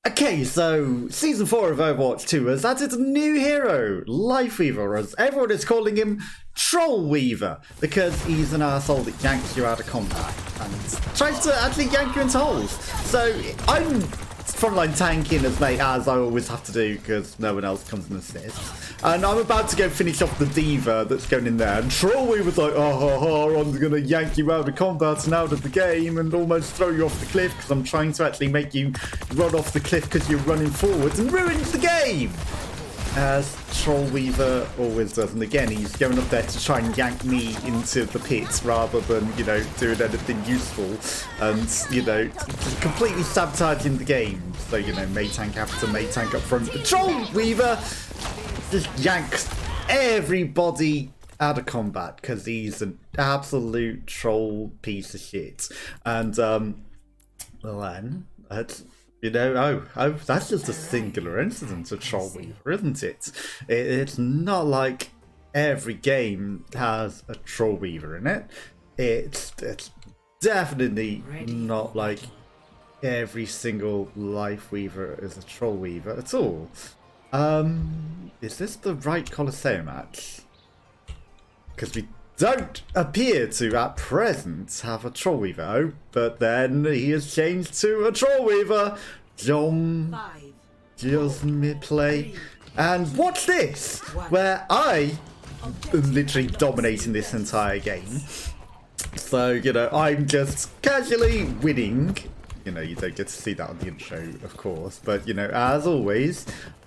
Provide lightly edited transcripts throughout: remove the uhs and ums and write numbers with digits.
Okay, so Season 4 of Overwatch 2 has added a new hero, Lifeweaver, as everyone is calling him Trollweaver, because he's an arsehole that yanks you out of combat and tries to actually yank you into holes. So I'm frontline tanking as I always have to do because no one else comes and assists. And I'm about to go finish off the diva that's going in there. And Trollweaver's like, oh, I'm going to yank you out of combat and out of the game and almost throw you off the cliff because I'm trying to actually make you run off the cliff because you're running forwards and ruins the game. As Trollweaver always does. And again, he's going up there to try and yank me into the pit rather than, doing anything useful. And, completely sabotaging the game. So, Mate tank after Mate tank up front. But Trollweaver just yanks everybody out of combat because he's an absolute troll piece of shit. And, well then, that's... that's just a singular incident of Trollweaver, isn't it? It's not like every game has a Trollweaver in it. It's definitely not like every single Lifeweaver is a Trollweaver at all. Is this the right Colosseum match? Because we don't appear to, at present, have a Trollweaver. Oh, but then he has changed to a Trollweaver. Just mid-play. And watch this, where I am literally dominating this entire game. So, I'm just casually winning. You don't get to see that on the intro, of course. But, as always,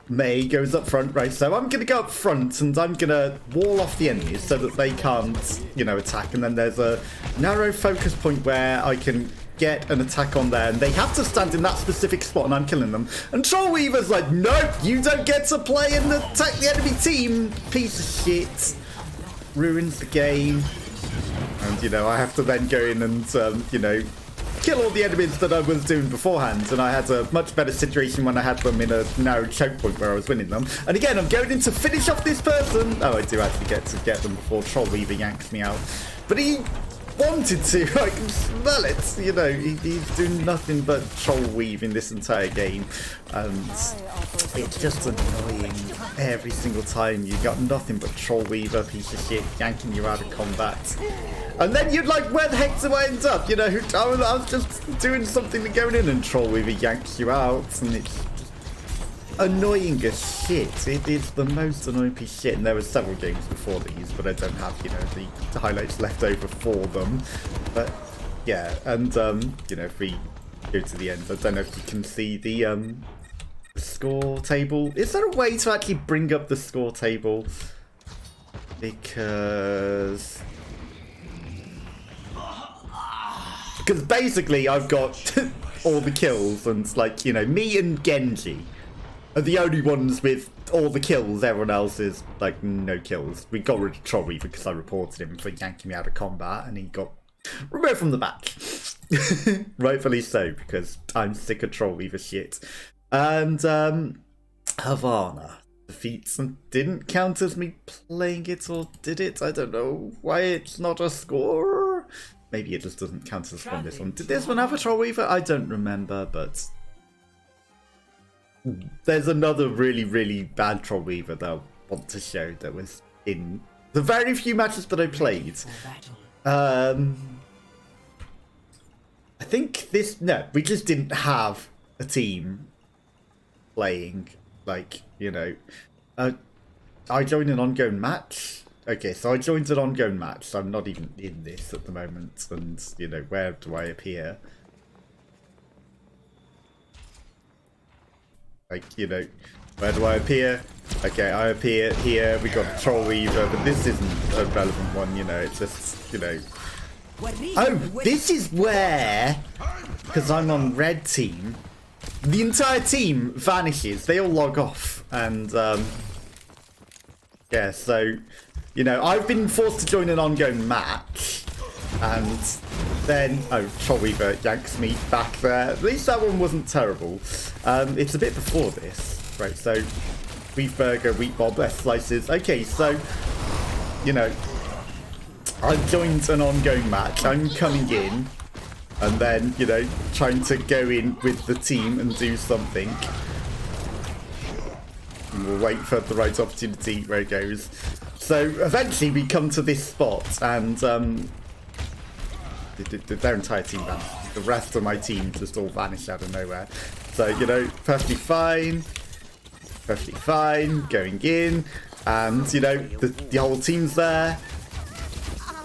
May goes up front, right? So I'm going to go up front and I'm going to wall off the enemies so that they can't, attack. And then there's a narrow focus point where I can get an attack on there. And they have to stand in that specific spot and I'm killing them. And Trollweaver's like, nope, you don't get to play and attack the enemy team. Piece of shit. Ruins the game. And, I have to then go in and, kill all the enemies that I was doing beforehand, and I had a much better situation when I had them in a narrow choke point where I was winning them. And again, I'm going in to finish off this person. Oh, I do actually get to get them before Trollweaver yanks me out. But he wanted to. I can smell it. He's doing nothing but Trollweaving this entire game. And it's just annoying every single time. You got nothing but Trollweaver, piece of shit, yanking you out of combat. And then you'd like, where the heck do I end up? I was just doing something and going in and Trollweaver yanks you out. And it's just annoying as shit. It is the most annoying piece of shit. And there were several games before these, but I don't have, the highlights left over for them. But yeah, and, if we go to the end, I don't know if you can see the score table. Is there a way to actually bring up the score table? Because basically I've got all the kills and me and Genji are the only ones with all the kills. Everyone else is no kills. We got rid of Trollweaver because I reported him for yanking me out of combat and he got removed from the match. Rightfully so, because I'm sick of Trollweaver shit. And Havana defeats and didn't count as me playing it, or did it? I don't know why it's not a score. Maybe it just doesn't count as from this one. Did this one have a Trollweaver? I don't remember, but there's another really, really bad Trollweaver that I want to show that was in the very few matches that I played. I think we just didn't have a team playing, I joined an ongoing match. Okay, so I joined an ongoing match, so I'm not even in this at the moment, and, where do I appear? Where do I appear? Okay, I appear here, we got Trollweaver, but this isn't a relevant one, it's just, Oh, this is where, because I'm on red team, the entire team vanishes, they all log off, and, yeah, so... I've been forced to join an ongoing match, and then, Trollweaver yanks me back there. At least that one wasn't terrible. It's a bit before this, right? So, beef burger, wheat bob, best slices. Okay, so, I've joined an ongoing match. I'm coming in. and then, you know, trying to go in with the team and do something. And we'll wait for the right opportunity where it goes. So eventually we come to this spot, and their entire team vanished. The rest of my team just all vanished out of nowhere. So, you know, perfectly fine, going in, and, you know, the whole team's there.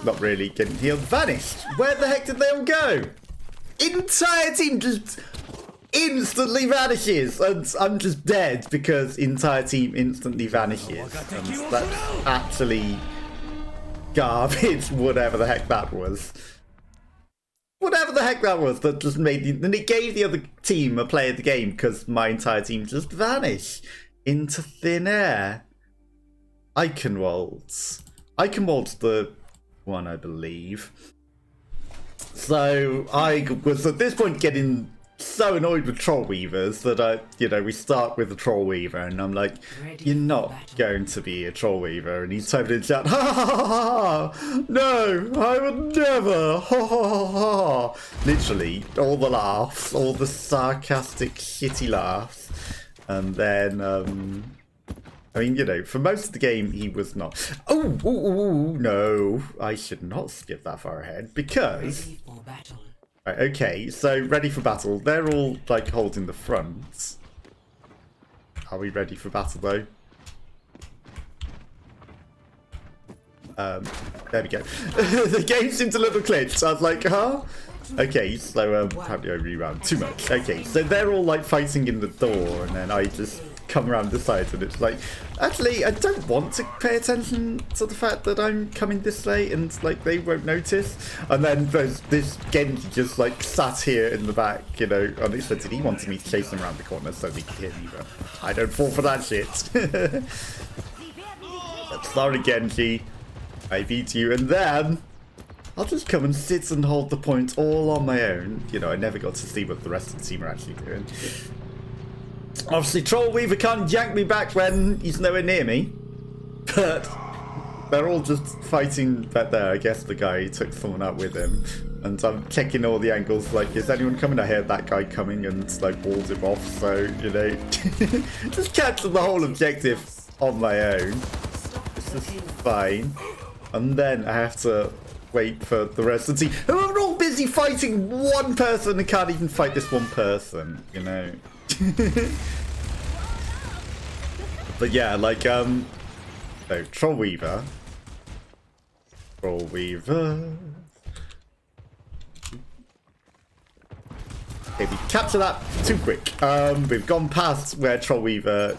Not really getting healed. Vanished. Where the heck did they all go? Entire team just instantly vanishes, and I'm just dead because entire team instantly vanishes. And that's actually garbage. Whatever the heck that was. Whatever the heck that was, that just made the... And it gave the other team a play of the game because my entire team just vanished into thin air. Iconwald's the one, I believe. So I was at this point getting so annoyed with Trollweavers that we start with the Trollweaver, and I'm like, you're not going to be a Trollweaver, and he's typing in chat, ha ha ha ha, no, I would never, ha ha ha ha. Literally, all the laughs, all the sarcastic, shitty laughs, and then, I mean, you know, for most of the game, he was not. Oh, no, I should not skip that far ahead, because... Right, okay, so ready for battle. They're all, like, holding the front. Are we ready for battle, though? There we go. The game seemed a little glitched. I was like, huh? Okay, so, apparently I rewound too much. Okay, so they're all, like, fighting in the door, and then I just come around the side, and it's like, actually, I don't want to pay attention to the fact that I'm coming this way, and, like, they won't notice. And then there's this Genji just, like, sat here in the back, you know, unexpected. He wanted me to chase him around the corner so he could hit me, but I don't fall for that shit. Sorry, Genji. I beat you, and then I'll just come and sit and hold the point all on my own. You know, I never got to see what the rest of the team are actually doing. Obviously, Trollweaver can't yank me back when he's nowhere near me. But they're all just fighting back there. I guess the guy took someone out with him. And I'm checking all the angles, like, is anyone coming? I heard that guy coming and, like, walled him off. So, you know, just capture the whole objective on my own. This is fine. And then I have to wait for the rest of the team. And we're all busy fighting one person and can't even fight this one person, you know. But yeah, like, so Trollweaver. Okay, we capture that too quick. We've gone past where Trollweaver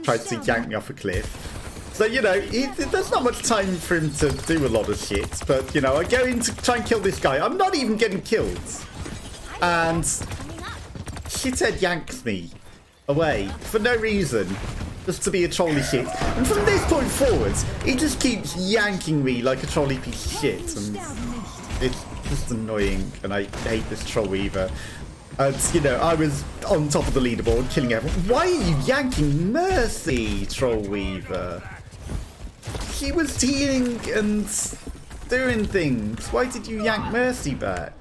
tried to yank me off a cliff. So, you know, there's not much time for him to do a lot of shit. But, you know, I go in to try and kill this guy. I'm not even getting killed. And shithead yanks me away for no reason. Just to be a trolley shit. And from this point forwards, he just keeps yanking me like a trolley piece of shit. And it's just annoying. And I hate this Trollweaver. And, you know, I was on top of the leaderboard, killing everyone. Why are you yanking Mercy, Trollweaver? She was healing and doing things. Why did you yank Mercy back?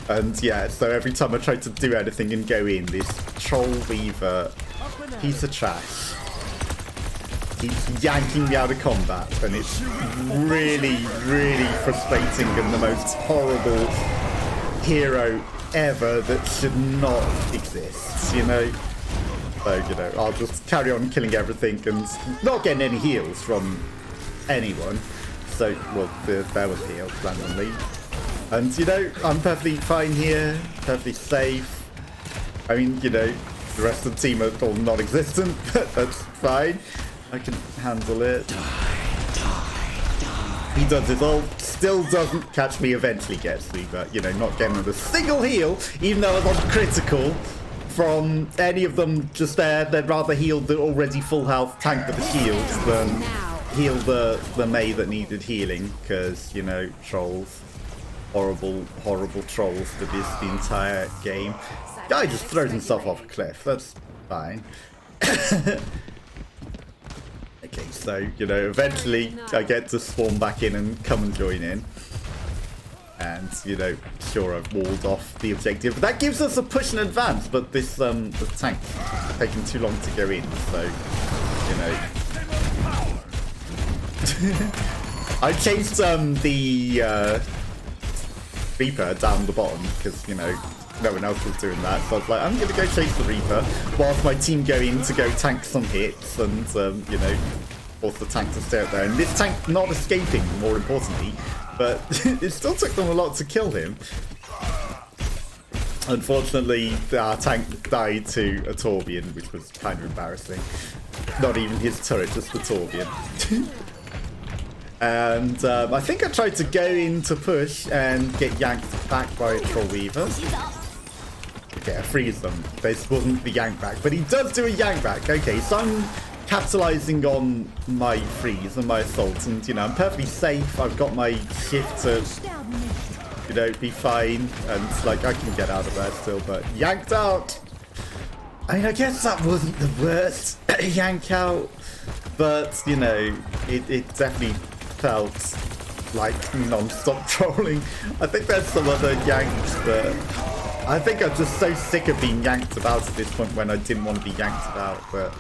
And yeah, so every time I try to do anything and go in, this Trollweaver piece of trash keeps yanking me out of combat, and it's really, really frustrating and the most horrible hero ever that should not exist, you know? So, you know, I'll just carry on killing everything and not getting any heals from anyone. So, well, there was heals randomly. And, you know, I'm perfectly fine here, perfectly safe. I mean, you know, the rest of the team are all non-existent, but that's fine. I can handle it. He does his ult, still doesn't catch me, eventually gets me, but, you know, not getting a single heal, even though I was on critical from any of them just there. They'd rather heal the already full health tank with the shields than heal the Mei that needed healing, because, you know, trolls. Horrible, horrible trolls for the entire game. Guy just throws himself off a cliff, that's fine. Okay, So, you know, eventually I get to spawn back in and come and join in. And, you know, sure, I've walled off the objective. But that gives us a push in advance, but this the tank's taking too long to go in, so, you know. I chased the Reaper down the bottom, because, you know, no one else was doing that. So I was like, I'm going to go chase the Reaper, whilst my team go in to go tank some hits, and, you know, force the tank to stay up there. And this tank not escaping, more importantly. But it still took them a lot to kill him. Unfortunately, our tank died to a Torbjorn, which was kind of embarrassing. Not even his turret, just the Torbjorn. And I think I tried to go in to push and get yanked back by Trollweaver. Okay, I freeze them. This wasn't the yank back, but he does do a yank back. Okay, so I'm capitalizing on my freeze and my assault, and you know, I'm perfectly safe. I've got my shift to, you know, be fine, and like I can get out of there still, but yanked out. I mean, I guess that wasn't the worst yank out, but you know, it definitely felt like non-stop trolling. I think there's some other yanks, but I think I'm just so sick of being yanked about at this point when I didn't want to be yanked about, but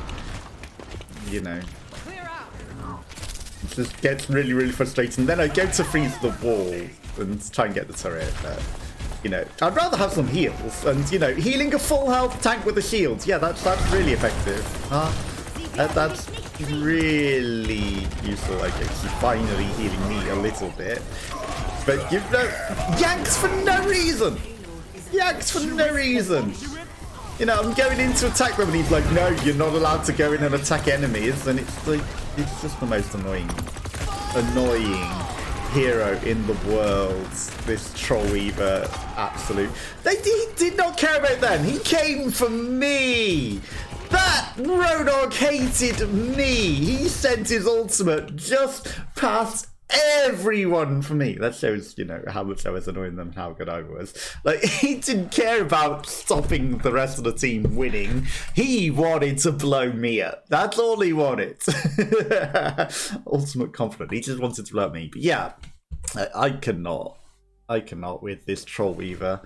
you know, it just gets really, really frustrating. Then I go to freeze the wall and try and get the turret, but, you know, I'd rather have some heals. And, you know, healing a full health tank with a shield, yeah, that's really effective. That's really useful. Like, it's finally healing me a little bit. But, you know, yanks for no reason! Yanks for no reason! You know, I'm going in to attack them and he's like, no, you're not allowed to go in and attack enemies. And it's like, it's just the most annoying hero in the world. This Trollweaver, absolute. He did not care about them. He came for me. That Roadhog hated me. He sent his ultimate just past everyone for me. That shows, you know, how much I was annoying them, how good I was. Like, he didn't care about stopping the rest of the team winning. He wanted to blow me up. That's all he wanted. Ultimate confidence. He just wanted to blow up me. But yeah, I cannot with this Trollweaver.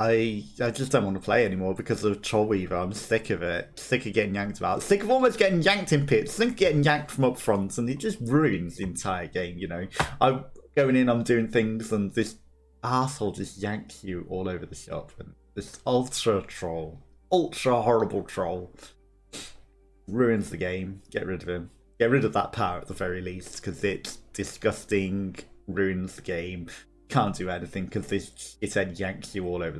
I just don't want to play anymore because of Trollweaver. I'm sick of it. Sick of getting yanked about. Sick of almost getting yanked in pits. Sick of getting yanked from up front, and it just ruins the entire game, you know. I'm going in, I'm doing things, and this asshole just yanks you all over the shop. And this ultra horrible troll ruins the game. Get rid of him. Get rid of that power at the very least, because it's disgusting, ruins the game. Can't do anything because it yanks you all over the